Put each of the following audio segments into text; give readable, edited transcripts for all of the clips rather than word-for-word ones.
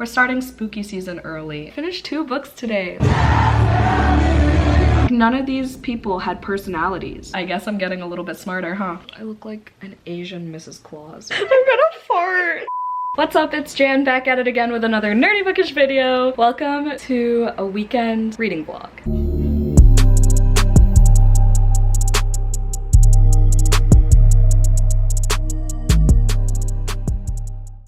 We're starting spooky season early. Finished 2 books today. None of these people had personalities. I guess I'm getting a little bit smarter, huh? I look like an Asian Mrs. Claus. I'm gonna fart. What's up, it's Jan back at it again with another nerdy bookish video. Welcome to a weekend reading vlog.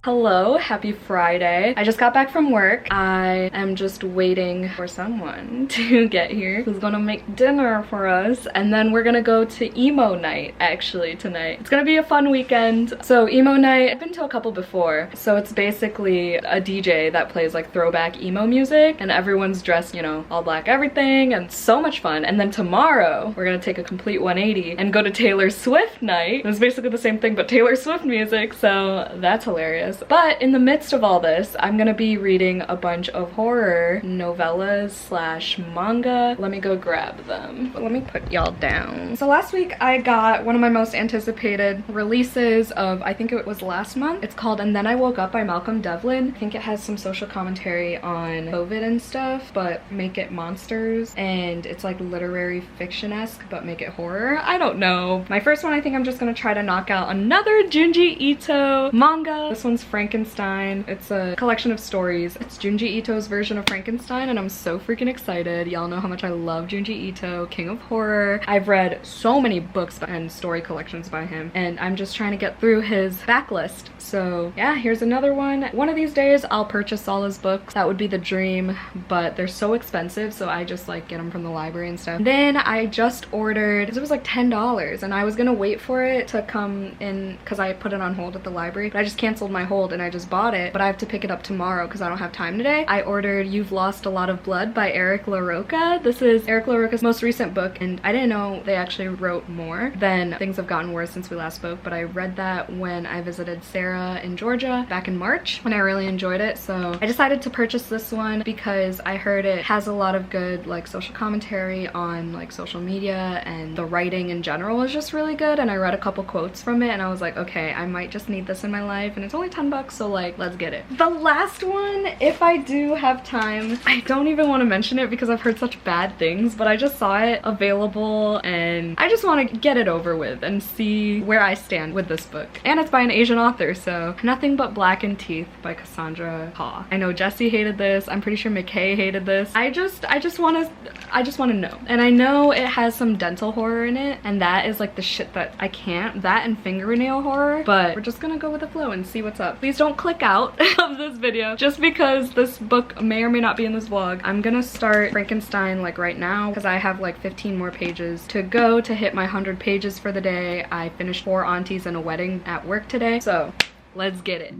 Hello, happy Friday. I just got back from work. I am just waiting for someone to get here who's gonna make dinner for us. And then we're gonna go to emo night actually tonight. It's gonna be a fun weekend. So emo night, I've been to a couple before. So it's basically a DJ that plays like throwback emo music and everyone's dressed, you know, all black everything and so much fun. And then tomorrow, we're gonna take a complete 180 and go to Taylor Swift night. It's basically the same thing but Taylor Swift music, so that's hilarious. But in the midst of all this, I'm gonna be reading a bunch of horror novellas slash manga. Let me go grab them. But let me put y'all down. So last week I got one of my most anticipated releases of, I think it was last month. It's called And Then I Woke Up by Malcolm Devlin. I think it has some social commentary on COVID and stuff, but make it monsters. And it's like literary fiction-esque, but make it horror. I don't know. My first one, I think I'm just gonna try to knock out another Junji Ito manga. This one's Frankenstein. It's a collection of stories. It's Junji Ito's version of Frankenstein and I'm so freaking excited. Y'all know how much I love Junji Ito, king of horror. I've read so many books and story collections by him and I'm just trying to get through his backlist. So yeah, here's another one. One of these days I'll purchase all his books. That would be the dream, but they're so expensive so I just like get them from the library and stuff. Then I just ordered, it was like $10 and I was gonna wait for it to come in because I put it on hold at the library, but I just canceled my hold and I just bought it, but I have to pick it up tomorrow because I don't have time today. I ordered You've Lost a Lot of Blood by Eric LaRocca. This is Eric LaRocca's most recent book and I didn't know they actually wrote more. Then things have gotten worse since we last spoke, but I read that when I visited Sarah in Georgia back in March and I really enjoyed it. So I decided to purchase this one because I heard it has a lot of good like social commentary on like social media and the writing in general was just really good and I read a couple quotes from it and I was like, okay, I might just need this in my life and it's only $10, so like let's get it. The last one, if I do have time, I don't even want to mention it because I've heard such bad things, but I just saw it available and I just want to get it over with and see where I stand with this book. And it's by an Asian author, so Nothing But Blackened Teeth by Cassandra Ha. I know Jesse hated this. I'm pretty sure McKay hated this. I just want to know. And I know it has some dental horror in it and that is like the shit that I can't. That and fingernail horror, but we're just gonna go with the flow and see what's up. Please don't click out of this video just because this book may or may not be in this vlog. I'm gonna start Frankenstein like right now because I have like 15 more pages to go to hit my 100 pages for the day. I finished 4 aunties and a wedding at work today, so let's get it.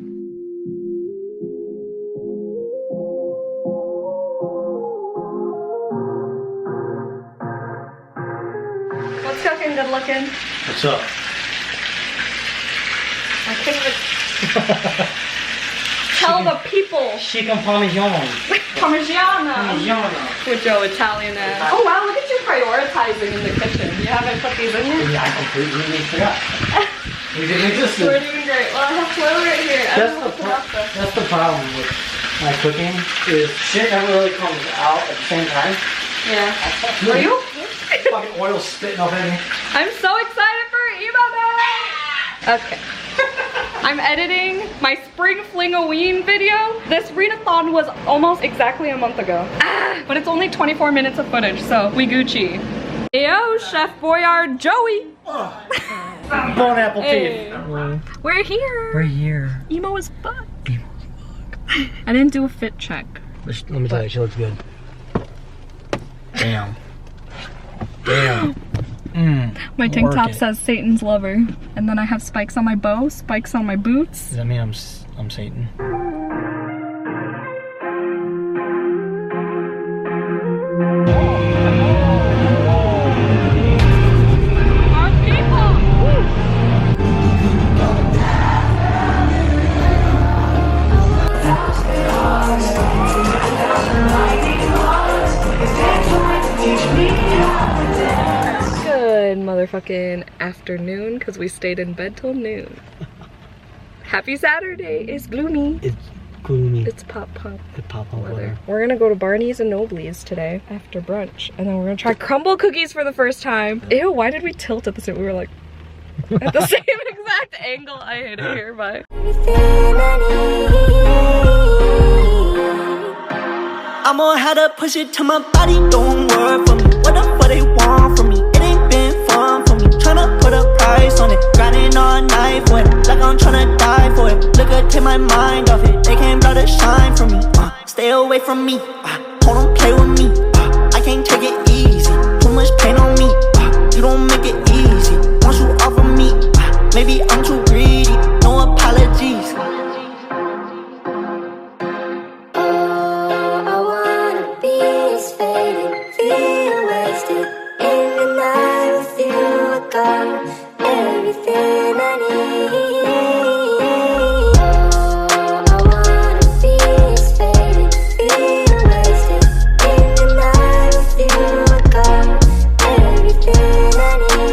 What's cooking? Good looking? What's up? I can't even tell the people. Chicken Parmesan. Parmigiana. With your Italian ass. Oh wow, look at you prioritizing in the kitchen. You haven't put these in yet? Yeah, I completely forgot. We didn't exist. We're doing great. Well, I have flour right here. That's the problem with my cooking is shit never really comes out at the same time. Yeah. Are you? Fucking oil spitting off everything. I'm so excited for emo day! Okay. I'm editing my Spring Fling-a-ween video. This readathon was almost exactly a month ago. But it's only 24 minutes of footage, so we Gucci. Yo, Chef Boyard Joey! Bone apple teeth. We're here! We're here. Emo as fuck. I didn't do a fit check. Let me tell you, she looks good. Damn. Damn. My tank top says Satan's lover. And then I have spikes on my bow, spikes on my boots. Does that mean I'm Satan? Our people! Good motherfucking afternoon because we stayed in bed till noon. Happy Saturday. It's gloomy. Kurumi. It's pop punk. It's pop punk leather. We're gonna go to Barney's and Nobley's today after brunch, and then we're gonna try crumble cookies for the first time. Ew, why did we tilt at the same? We were like at the same exact angle. I hate it here, but. I'm gonna have to push it to my body, don't work for me. What the fuck they want from me? It ain't been fun for me. Tryna put a price on it, grinding all night for it, like I'm tryna die for it. Look at, take my mind off it, they can't blow the shine from me. Stay away from me, don't play with me. I can't take it easy, too much pain on me. You don't make it easy, once you offer me, maybe I'm too greedy, no apologies. Everything I need. I wanna be is faded, feel wasted. In the night with you, I got everything I need.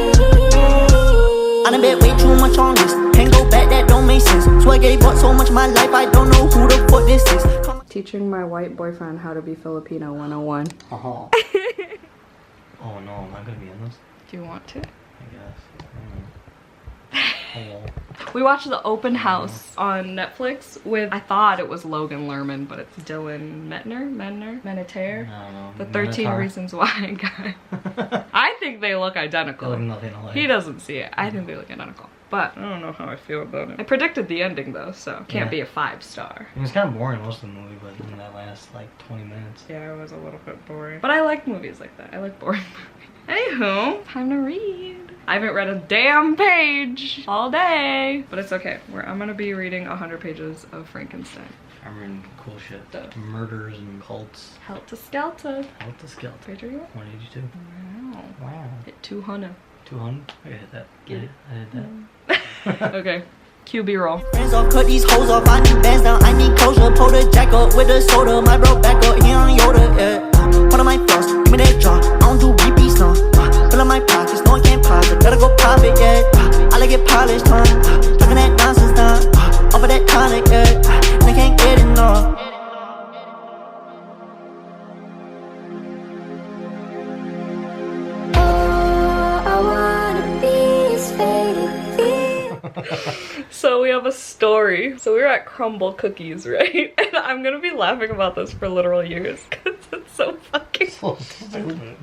I done bet way too much on this. Can't go back, that don't make sense. So I gave up so much of my life, I don't know who the fuck this is. Teaching my white boyfriend how to be Filipino 101. Oh. Oh no, am I gonna be in this? Do you want to? I guess. Oh. We watched The Open House on Netflix with, I thought it was Logan Lerman, but it's Dylan Menetaire? I don't know. The 13 Minotaur? Reasons Why guy. I think they look They identical. look nothing alike. He doesn't see it. I think they look identical. But I don't know how I feel about it. I predicted the ending though, so can't be a 5-star. It was kind of boring most of the movie, but in that last like 20 minutes. Yeah, it was a little bit boring. But I like movies like that. I like boring movies. Anywho, time to read. I haven't read a damn page all day, but it's okay. I'm gonna be reading 100 pages of Frankenstein. I'm reading cool shit. Stuff. Murders and cults. Helter Skelter. Out the skeleton. Page are you? 182. Wow. Wow. Hit 200. 200? I hit that. Get it. I hit that. Okay. QB roll. Friends off, cut these hoes off, I need bands down, I need closure. Pull the jack up with the soda, my bro back up, he on Yoda, yeah. One of my floss, give me that jaw, I don't do repeats, no. Fill up my pockets, no one can't pop it, gotta go pop it, yeah. I like it polished, talking that nonsense, off of that tonic, yeah. And I can't get it, no. I wanna be is faded, feel. So we have a story. So we were at Crumble Cookies, right? And I'm gonna be laughing about this for literal years because it's so fucking. So stupid.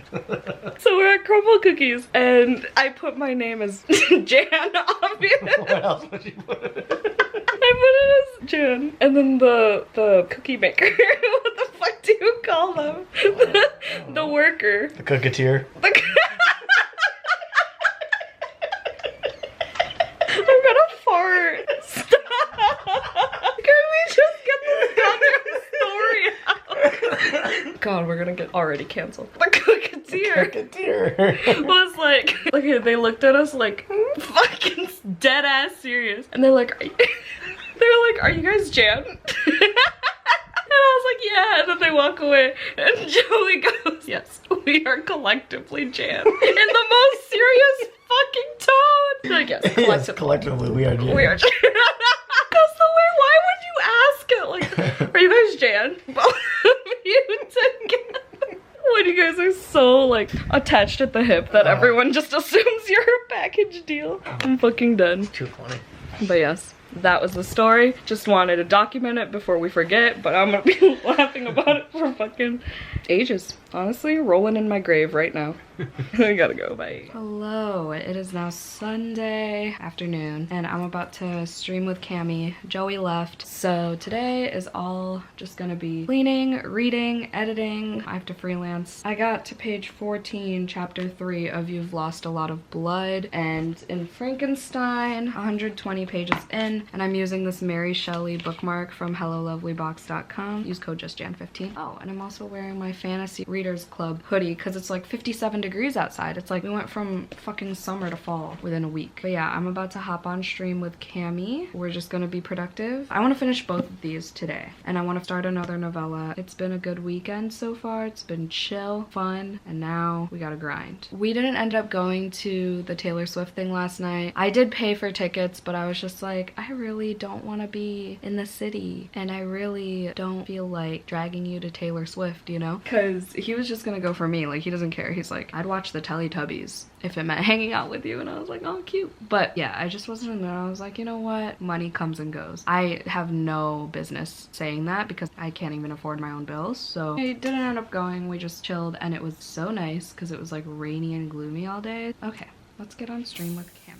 So we're at Crumble Cookies and I put my name as Jan, obviously. What else would you put it? I put it as Jan. And then the cookie maker. What the fuck do you call them? The worker. The cooketeer. The I'm gonna fart. Stop. Can we just get this goddamn story out? God, we're gonna get already canceled. The cooketeer Cooketeer. was like, okay, they looked at us like fucking dead ass serious, and they're like, are you guys Jan? And I was like, yeah, and then they walk away, and Joey goes, yes, we are collectively Jan. In the most serious fucking tone. They're like, yes, collectively. Yes, collectively we are Jan. We are Jan. Because the way, why would you ask it? Like, are you guys Jan? Both of you together. When you guys are so, like, attached at the hip that everyone just assumes you're a package deal. I'm fucking done. Too funny. But yes, that was the story. Just wanted to document it before we forget, but I'm gonna be laughing about it for fucking ages. Honestly, rolling in my grave right now. I gotta go, bye. Hello, it is now Sunday afternoon, and I'm about to stream with Cami. Joey left, so today is all just gonna be cleaning, reading, editing. I have to freelance. I got to page 14, chapter 3 of You've Lost a Lot of Blood, and in Frankenstein, 120 pages in, and I'm using this Mary Shelley bookmark from HelloLovelyBox.com. Use code JustJan15. Oh, and I'm also wearing my fantasy reader Readers Club hoodie because it's like 57 degrees outside. It's like we went from fucking summer to fall within a week. But yeah, I'm about to hop on stream with Cami. We're just gonna be productive. I want to finish both of these today, and I want to start another novella. It's been a good weekend so far. It's been chill, fun, and now we gotta grind. We didn't end up going to the Taylor Swift thing last night. I did pay for tickets, but I was just like, I really don't want to be in the city, and I really don't feel like dragging you to Taylor Swift, you know? Because he was just gonna go for me. Like, he doesn't care. He's like, I'd watch the Teletubbies if it meant hanging out with you. And I was like, oh, cute. But yeah, I just wasn't in there. I was like, you know what? Money comes and goes. I have no business saying that because I can't even afford my own bills. So I didn't end up going. We just chilled, and it was so nice because it was like rainy and gloomy all day. Okay, let's get on stream with Cam.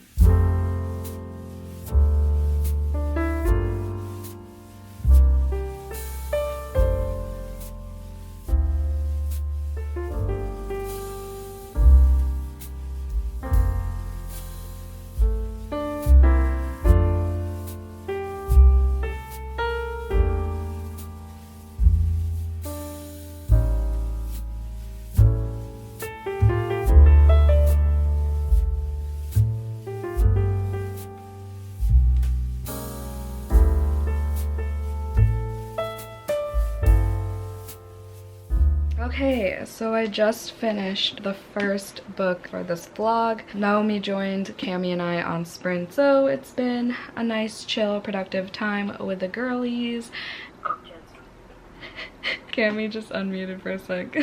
Okay, so I just finished the first book for this vlog. Naomi joined Cami and I on Sprint, so it's been a nice, chill, productive time with the girlies. Cami just unmuted for a sec.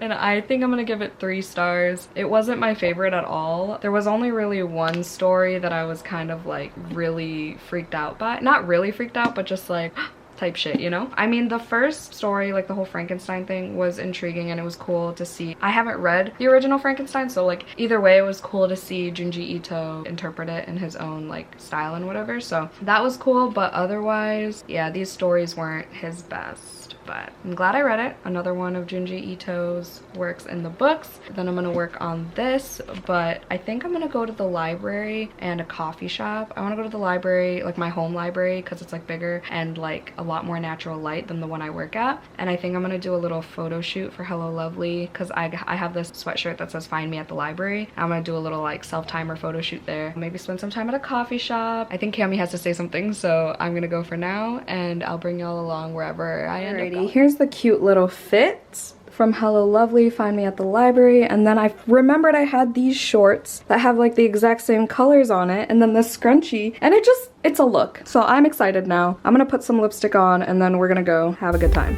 And I think I'm gonna give it 3 stars. It wasn't my favorite at all. There was only really one story that I was kind of like really freaked out by. Not really freaked out, but just like type shit, you know? I mean, the first story, like the whole Frankenstein thing, was intriguing and it was cool to see. I haven't read the original Frankenstein, so like either way it was cool to see Junji Ito interpret it in his own like style and whatever, so that was cool. But otherwise, yeah, these stories weren't his best, but I'm glad I read it. Another one of Junji Ito's works in the books. Then I'm gonna work on this, but I think I'm gonna go to the library and a coffee shop. I want to go to the library, like my home library, because it's like bigger and like a lot more natural light than the one I work at. And I think I'm gonna do a little photo shoot for Hello Lovely because I have this sweatshirt that says find me at the library. I'm gonna do a little like self-timer photo shoot there. Maybe spend some time at a coffee shop. I think Cami has to say something, so I'm gonna go for now and I'll bring y'all along wherever I end up going. Here's the cute little fit from Hello Lovely, find me at the library. And then I remembered I had these shorts that have like the exact same colors on it, and then this scrunchie, and it's a look. So I'm excited now. I'm gonna put some lipstick on and then we're gonna go have a good time.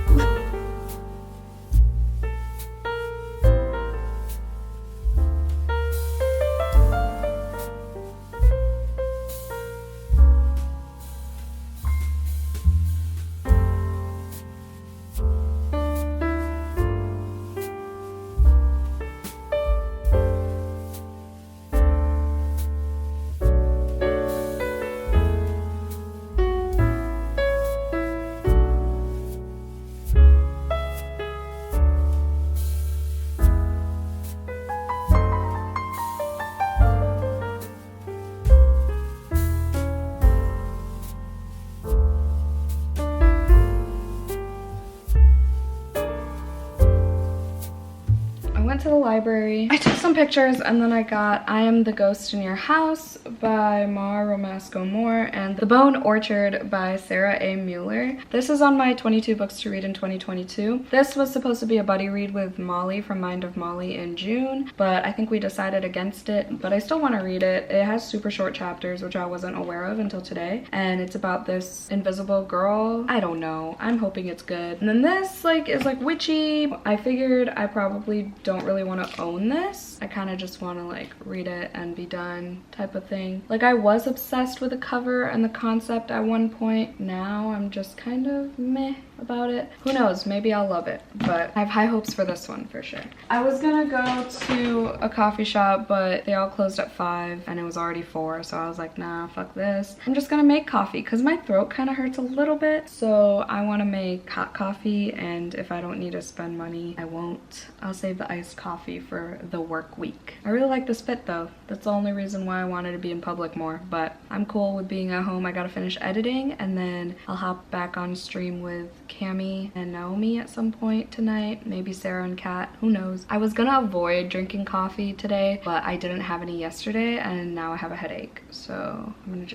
To the library. I took some pictures and then I got I Am the Ghost in Your House by Ma Romasco Moore and The Bone Orchard by Sarah A. Mueller. This is on my 22 books to read in 2022. This was supposed to be a buddy read with Molly from Mind of Molly in June, but I think we decided against it, but I still want to read it. It has super short chapters, which I wasn't aware of until today, and it's about this invisible girl. I don't know. I'm hoping it's good. And then this like is like witchy. I figured I probably don't really want to own this. I kind of just want to like read it and be done type of thing. Like I was obsessed with the cover and the concept at one point. Now I'm just kind of meh about it. Who knows, maybe I'll love it, but I have high hopes for this one for sure. I was gonna go to a coffee shop, but they all closed at 5 and it was already 4, so I was like, nah, fuck this. I'm just gonna make coffee because my throat kind of hurts a little bit, so I want to make hot coffee, and if I don't need to spend money, I won't. I'll save the iced coffee for the work week. I really like this fit though. That's the only reason why I wanted to be in public more, but I'm cool with being at home. I gotta finish editing and then I'll hop back on stream with Cami and Naomi at some point tonight. Maybe Sarah and Kat, who knows. I was gonna avoid drinking coffee today, but I didn't have any yesterday and now I have a headache. So I'm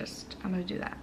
gonna do that.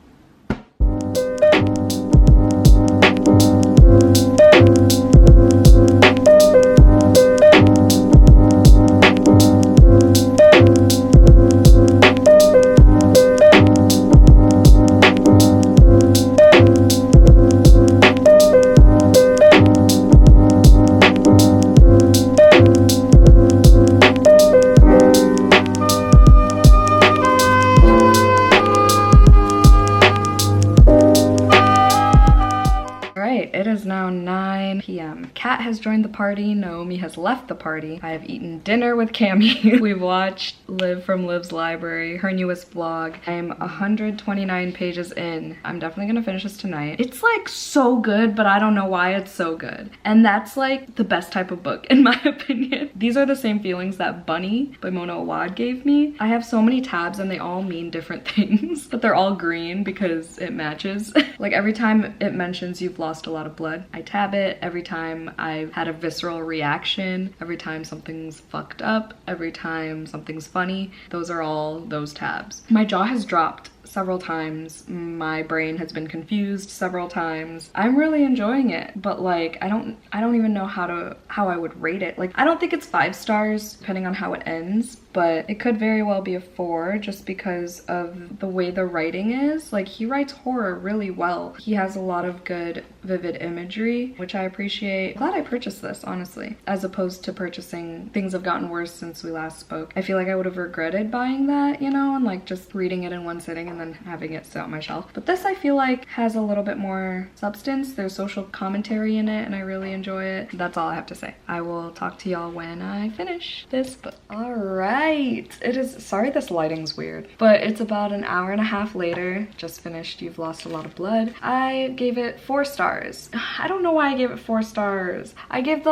It is now 9 p.m. Kat has joined the party. Naomi has left the party. I have eaten dinner with Cami. We've watched Liv from Liv's Library, her newest vlog. I'm 129 pages in. I'm definitely gonna finish this tonight. It's like so good, but I don't know why it's so good. And that's like the best type of book in my opinion. These are the same feelings that Bunny by Mona Awad gave me. I have so many tabs and they all mean different things, but they're all green because it matches. Like every time it mentions you've lost a lot of blood, I tab it. Every time I've had a visceral reaction, every time something's fucked up, every time something's funny, those are all those tabs. My jaw has dropped several times. My brain has been confused several times. I'm really enjoying it, but like I don't even know how I would rate it. Like I don't think it's 5 stars depending on how it ends, but it could very well be a 4 just because of the way the writing is. Like he writes horror really well. He has a lot of good vivid imagery, which I appreciate. I'm glad I purchased this, honestly, as opposed to purchasing Things Have Gotten Worse Since We Last Spoke. I feel like I would have regretted buying that, you know, and like just reading it in one sitting and then having it sit on my shelf. But this I feel like has a little bit more substance. There's social commentary in it and I really enjoy it. That's all I have to say. I will talk to y'all when I finish this book. All right, it is, sorry this lighting's weird, but it's about an hour and a half later. Just finished You've Lost a Lot of Blood. I gave it 4 stars. I don't know why I gave it 4 stars. I gave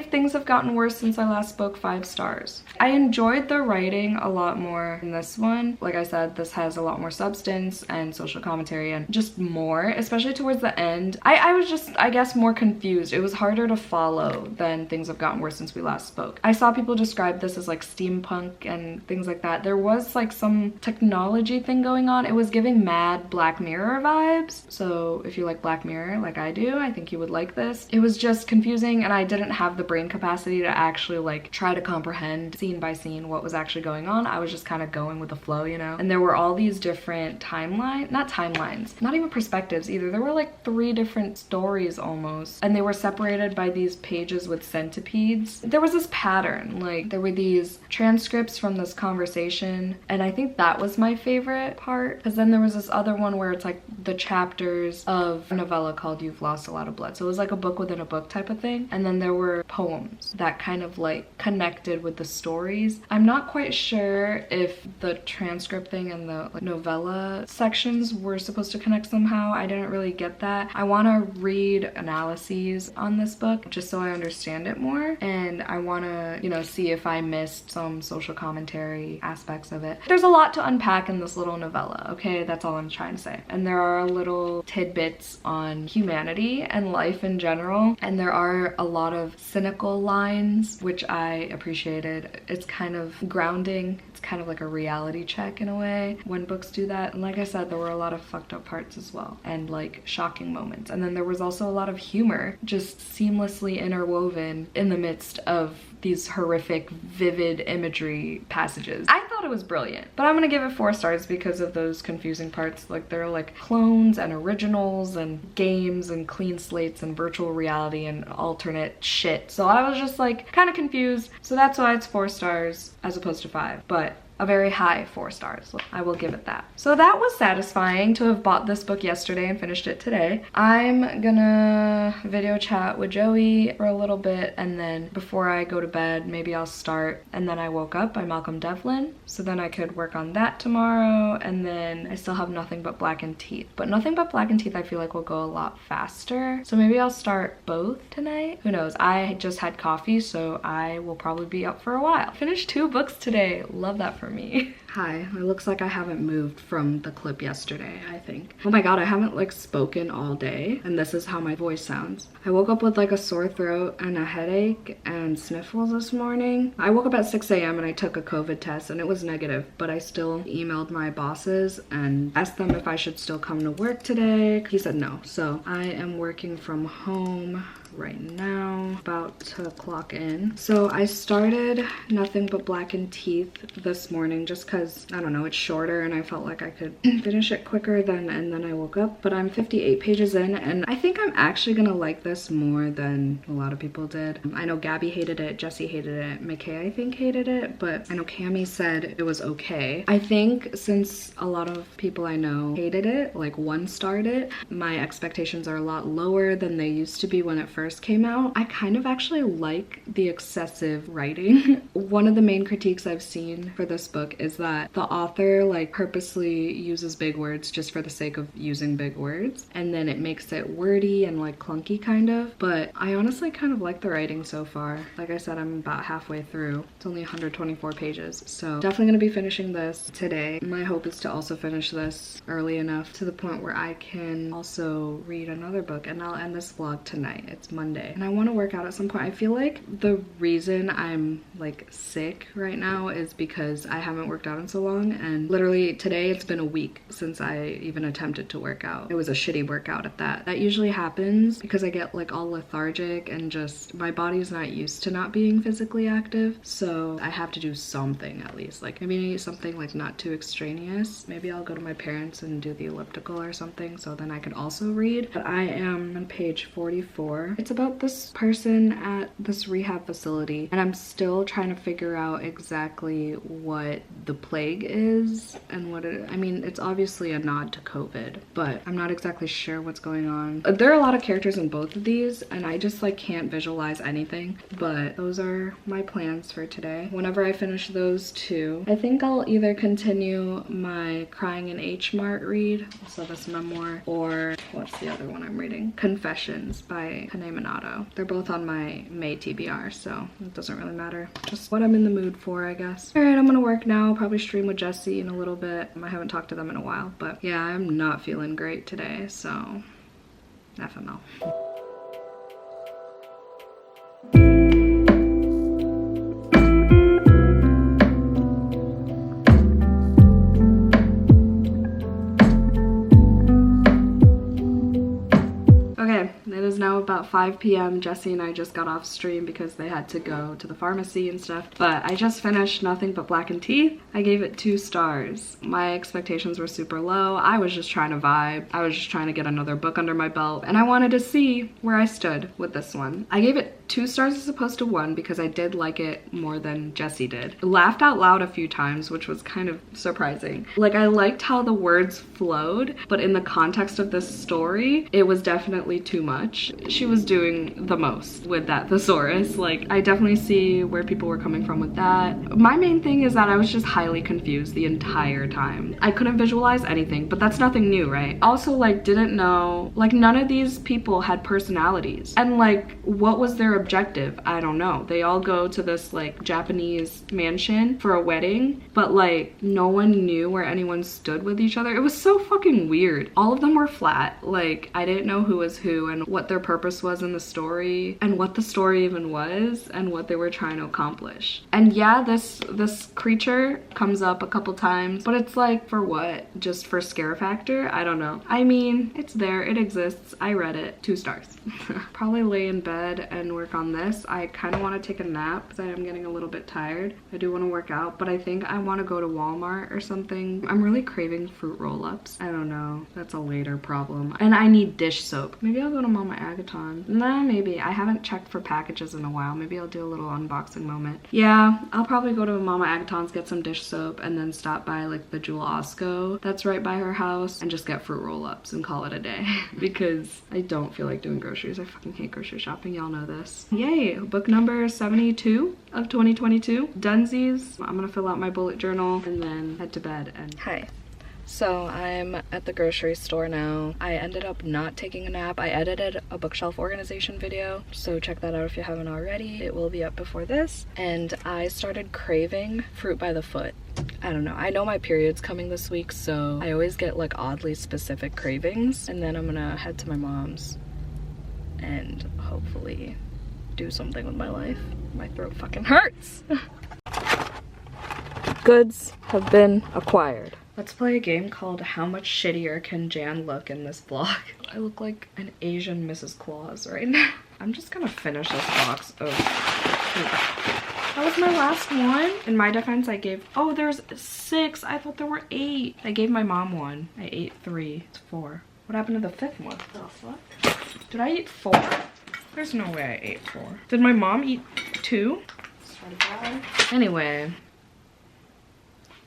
Things Have Gotten Worse Since I Last Spoke 5 stars. I enjoyed the writing a lot more in this one. Like I said, this has a lot more substance and social commentary and just more, especially towards the end. I was just, I guess, more confused. It was harder to follow than Things Have Gotten Worse Since We Last Spoke. I saw people describe this as like steampunk and things like that. There was like some technology thing going on. It was giving mad Black Mirror vibes. So if you like Black Mirror like I do, I think you would like this. It was just confusing and I didn't have the brain capacity to actually like try to comprehend scene by scene what was actually going on. I was just kind of going with the flow, you know? And there were all these different timelines, not even perspectives either. There were like 3 different stories almost, and they were separated by these pages with centipedes. There was this pattern, like there were these transcripts from this conversation, and I think that was my favorite part, because then there was this other one where it's like the chapters of a novella called You've Lost a Lot of Blood. So it was like a book within a book type of thing, and then there were poems that kind of like connected with the stories. I'm not quite sure if the transcript thing and the like, novella sections were supposed to connect somehow. I didn't really get that. I want to read analyses on this book just so I understand it more, and I want to, you know, see if I missed some social commentary aspects of it. There's a lot to unpack in this little novella, okay? That's all I'm trying to say. And there are little tidbits on humanity and life in general, and there are a lot of cynical lines, which I appreciated. It's kind of grounding. It's kind of like a reality check in a way when books do that. And like I said, there were a lot of fucked up parts as well, and like shocking moments. And then there was also a lot of humor just seamlessly interwoven in the midst of these horrific, vivid imagery passages. I thought it was brilliant, but I'm gonna give it 4 stars because of those confusing parts. Like there are like clones and originals and games and clean slates and virtual reality and alternate shit. So I was just like kind of confused. So that's why it's 4 stars as opposed to 5, but a very high 4 stars. I will give it that. So that was satisfying to have bought this book yesterday and finished it today. I'm gonna video chat with Joey for a little bit, and then before I go to bed, maybe I'll start And Then I Woke Up by Malcolm Devlin. So then I could work on that tomorrow, and then I still have Nothing But Blackened Teeth. But Nothing But Blackened Teeth I feel like will go a lot faster. So maybe I'll start both tonight. Who knows? I just had coffee, so I will probably be up for a while. Finished 2 books today. Love that for for me. Hi, it looks like I haven't moved from the clip yesterday, I think. Oh my god, I haven't like spoken all day, and this is how my voice sounds. I woke up with like a sore throat and a headache and sniffles this morning. I woke up at 6 a.m. and I took a COVID test and it was negative, but I still emailed my bosses and asked them if I should still come to work today. He said no, so I am working from home right now, about to clock in. So I started Nothing But Blackened Teeth this morning just because, I don't know, it's shorter and I felt like I could finish it quicker and then I woke up. But I'm 58 pages in and I think I'm actually gonna like this more than a lot of people did. I know Gabby hated it, Jessie hated it, McKay I think hated it, but I know Cami said it was okay. I think since a lot of people I know hated it, like 1-starred it, my expectations are a lot lower than they used to be when it first came out. I kind of actually like the excessive writing. One of the main critiques I've seen for this book is that the author like purposely uses big words just for the sake of using big words, and then it makes it wordy and like clunky kind of, but I honestly kind of like the writing so far. Like I said, I'm about halfway through. It's only 124 pages, so definitely gonna be finishing this today. My hope is to also finish this early enough to the point where I can also read another book, and I'll end this vlog tonight. It's Monday and I want to work out at some point. I feel like the reason I'm like sick right now is because I haven't worked out in so long, and literally today it's been a week since I even attempted to work out. It was a shitty workout at that. That usually happens because I get like all lethargic and just my body's not used to not being physically active, so I have to do something at least. Like maybe something like not too extraneous. Maybe I'll go to my parents and do the elliptical or something so then I could also read. But I am on page 44. It's about this person at this rehab facility and I'm still trying to figure out exactly what the plague is and what it, I mean, it's obviously a nod to COVID, but I'm not exactly sure what's going on. There are a lot of characters in both of these and I just like can't visualize anything, but those are my plans for today. Whenever I finish those two, I think I'll either continue my Crying in H Mart read, so this memoir, or what's the other one I'm reading? Confessions by Hane Minato. They're both on my May TBR, so it doesn't really matter. Just what I'm in the mood for, I guess. All right, I'm gonna work now. Probably stream with Jessie in a little bit. I haven't talked to them in a while, but yeah, I'm not feeling great today, so FML. It is now about 5 p.m. Jessie and I just got off stream because they had to go to the pharmacy and stuff. But I just finished Nothing But Blackened Teeth. I gave it 2 stars. My expectations were super low. I was just trying to vibe. I was just trying to get another book under my belt. And I wanted to see where I stood with this one. I gave it 2 stars as opposed to 1 because I did like it more than Jessie did. Laughed out loud a few times, which was kind of surprising. Like, I liked how the words flowed, but in the context of this story, it was definitely too much. She was doing the most with that thesaurus. Like, I definitely see where people were coming from with that. My main thing is that I was just highly confused the entire time. I couldn't visualize anything, but that's nothing new, right? Also, like, didn't know, like, none of these people had personalities. And like, what was their objective? I don't know. They all go to this like Japanese mansion for a wedding, but like no one knew where anyone stood with each other. It was so fucking weird. All of them were flat. Like, I didn't know who was who and what their purpose was in the story and what the story even was and what they were trying to accomplish. And yeah, this creature comes up a couple times, but it's like, for what? Just for scare factor? I don't know. I mean, it's there, it exists. I read it. 2 stars. Probably lay in bed and work on this. I kind of want to take a nap because I am getting a little bit tired. I do want to work out, but I think I want to go to Walmart or something. I'm really craving fruit roll-ups. I don't know. That's a later problem. And I need dish soap. Maybe I'll go to Mama AGATON. Nah, maybe. I haven't checked for packages in a while. Maybe I'll do a little unboxing moment. Yeah, I'll probably go to Mama AGATON's, get some dish soap, and then stop by like the Jewel Osco that's right by her house and just get fruit roll-ups and call it a day because I don't feel like doing groceries. I fucking hate grocery shopping. Y'all know this. Yay, book number 72 of 2022. Dunsies. I'm gonna fill out my bullet journal and then head to bed. And hi. So I'm at the grocery store now. I ended up not taking a nap. I edited a bookshelf organization video, so check that out if you haven't already. It will be up before this. And I started craving fruit by the foot. I don't know. I know my period's coming this week, so I always get like oddly specific cravings. And then I'm gonna head to my mom's and hopefully do something with my life. My throat fucking hurts. Goods have been acquired. Let's play a game called How Much Shittier Can Jan Look in This Vlog? I look like an Asian Mrs. Claus right now. I'm just gonna finish this box of food. That was my last one. In my defense, I gave, oh, there's 6. I thought there were 8. I gave my mom one. I ate 3. It's 4. What happened to the 5th one? The fuck? Did I eat 4? There's no way I ate 4. Did my mom eat 2? Anyway.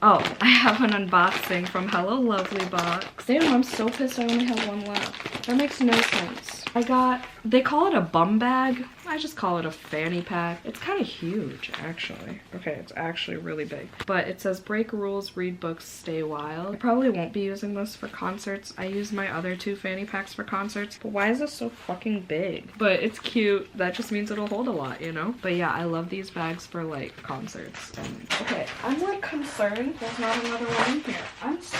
Oh, I have an unboxing from Hello Lovely Box. Damn, I'm so pissed I only have one left. That makes no sense. I got, they call it a bum bag. I just call it a fanny pack. It's kind of huge, actually. Okay, it's actually really big. But it says break rules, read books, stay wild. I probably won't be using this for concerts. I use my other 2 fanny packs for concerts. But why is this so fucking big? But it's cute. That just means it'll hold a lot, you know? But yeah, I love these bags for like concerts. And okay, I'm like concerned there's not another one in here. I'm so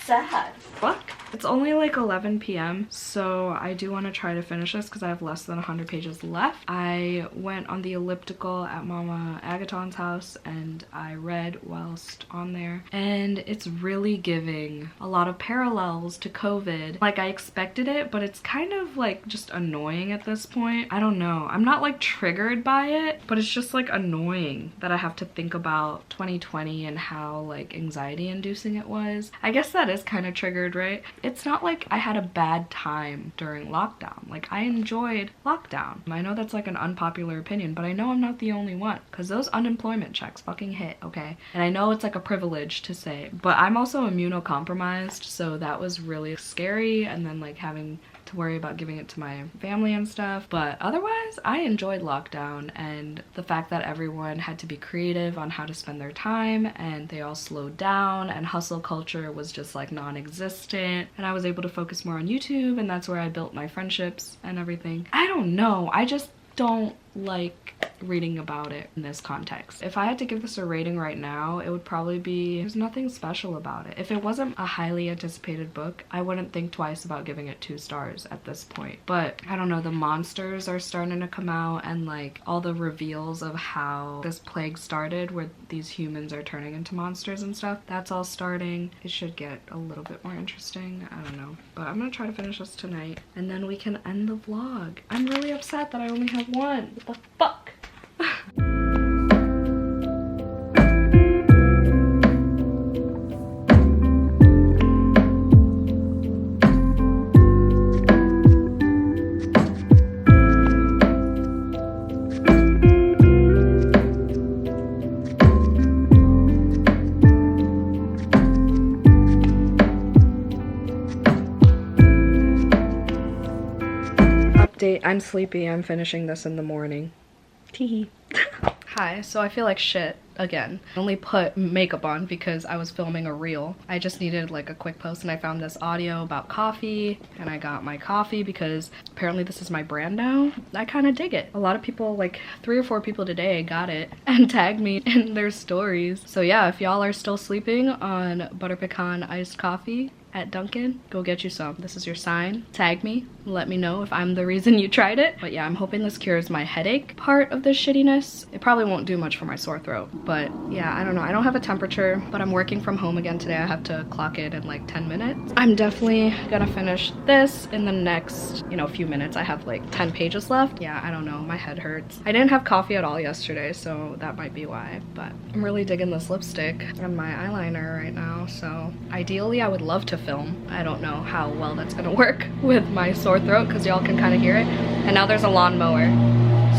sad. Fuck. It's only like 11 p.m. so I do want to try to finish this because I have less than 100 pages left. I went on the elliptical at Mama AGATON's house and I read whilst on there, and it's really giving a lot of parallels to COVID. Like I expected it, but it's kind of like just annoying at this point. I don't know. I'm not like triggered by it, but it's just like annoying that I have to think about 2020 and how like anxiety inducing it was. I guess that is kind of triggered, right? It's not like I had a bad time during lockdown. Like I enjoyed lockdown. I know that's like an unpopular opinion, but I know I'm not the only one because those unemployment checks fucking hit, okay? And I know it's like a privilege to say, but I'm also immunocompromised, so that was really scary, and then like having to worry about giving it to my family and stuff. But otherwise, I enjoyed lockdown and the fact that everyone had to be creative on how to spend their time and they all slowed down and hustle culture was just like non-existent, and I was able to focus more on YouTube, and that's where I built my friendships and everything. I don't know, I just don't like reading about it in this context. If I had to give this a rating right now, it would probably be, there's nothing special about it. If it wasn't a highly anticipated book, I wouldn't think twice about giving it 2 stars at this point. But I don't know, the monsters are starting to come out, and like all the reveals of how this plague started where these humans are turning into monsters and stuff, that's all starting. It should get a little bit more interesting. I don't know, but I'm gonna try to finish this tonight and then we can end the vlog. I'm really upset that I only have one. What the fuck? Update, I'm sleepy. I'm finishing this in the morning. Teehee. Hi, so I feel like shit again. I only put makeup on because I was filming a reel. I just needed like a quick post, and I found this audio about coffee, and I got my coffee because apparently this is my brand now. I kind of dig it. A lot of people, like 3 or 4 people today got it and tagged me in their stories. So yeah, if y'all are still sleeping on butter pecan iced coffee at Dunkin', go get you some. This is your sign. Tag me, let me know if I'm the reason you tried it. But yeah, I'm hoping this cures my headache part of the shittiness. It probably won't do much for my sore throat, but yeah, I don't know. I don't have a temperature, but I'm working from home again today. I have to clock it in like 10 minutes. I'm definitely gonna finish this in the next, you know, few minutes. I have like 10 pages left. Yeah, I don't know, my head hurts. I didn't have coffee at all yesterday, so that might be why, but I'm really digging this lipstick and my eyeliner right now. So ideally I would love to film. I don't know how well that's gonna work with my sore throat because y'all can kind of hear it. And now there's a lawnmower,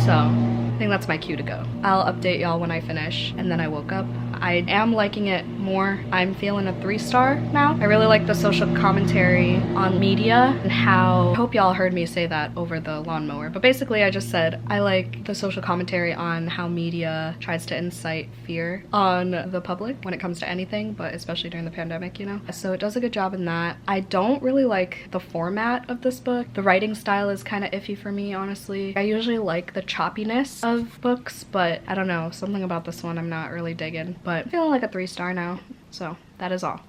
so I think that's my cue to go. I'll update y'all when I finish. And then I woke up. I am liking it more. I'm feeling a 3-star now. I really like the social commentary on media and how, I hope y'all heard me say that over the lawnmower, but basically I just said I like the social commentary on how media tries to incite fear on the public when it comes to anything, but especially during the pandemic, you know? So it does a good job in that. I don't really like the format of this book. The writing style is kind of iffy for me, honestly. I usually like the choppiness of books, but I don't know, something about this one I'm not really digging, but I'm feeling like a 3-star now. So that is all.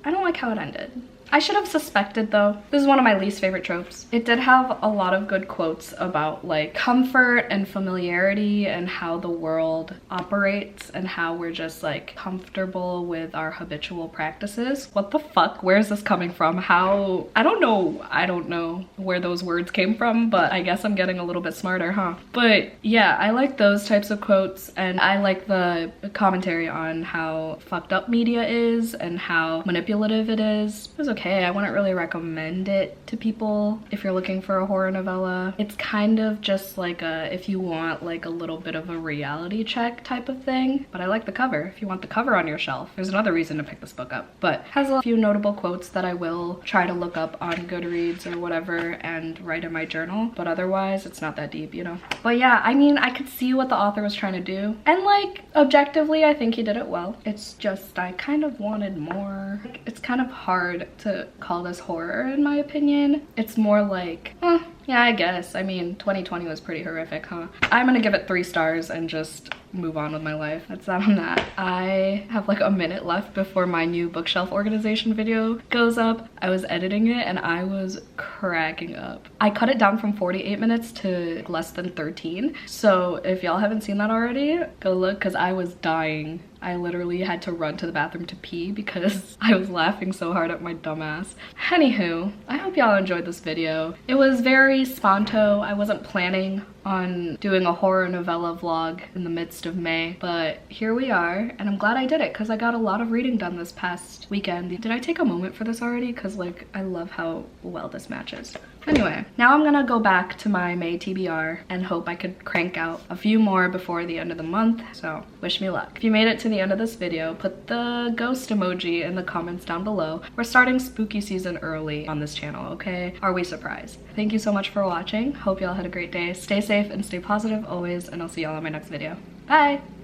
I don't like how it ended. I should have suspected though. This is one of my least favorite tropes. It did have a lot of good quotes about like comfort and familiarity and how the world operates and how we're just like comfortable with our habitual practices. What the fuck? Where is this coming from? How? I don't know where those words came from, but I guess I'm getting a little bit smarter, huh? But yeah, I like those types of quotes, and I like the commentary on how fucked up media is and how manipulative it is. It was okay. I wouldn't really recommend it to people if you're looking for a horror novella. It's kind of just like a, if you want like a little bit of a reality check type of thing, but I like the cover. If you want the cover on your shelf, there's another reason to pick this book up, but it has a few notable quotes that I will try to look up on Goodreads or whatever and write in my journal, but otherwise it's not that deep, you know? But yeah, I mean, I could see what the author was trying to do, and like objectively I think he did it well. It's just I kind of wanted more. It's kind of hard to call this horror in my opinion. It's more like, yeah, I guess. I mean, 2020 was pretty horrific, huh? I'm gonna give it 3 stars and just move on with my life. That's that on that. I have like a minute left before my new bookshelf organization video goes up. I was editing it and I was cracking up. I cut it down from 48 minutes to less than 13. So if y'all haven't seen that already, go look, because I was dying. I literally had to run to the bathroom to pee because I was laughing so hard at my dumbass. Anywho, I hope y'all enjoyed this video. It was very sponto. I wasn't planning on doing a horror novella vlog in the midst of May, but here we are, and I'm glad I did it because I got a lot of reading done this past weekend. Did I take a moment for this already? Because like I love how well this matches. Anyway, now I'm gonna go back to my May TBR and hope I could crank out a few more before the end of the month, so wish me luck. If you made it to the end of this video, put the ghost emoji in the comments down below. We're starting spooky season early on this channel, okay? Are we surprised? Thank you so much for watching. Hope y'all had a great day. Stay safe and stay positive always, and I'll see y'all in my next video. Bye!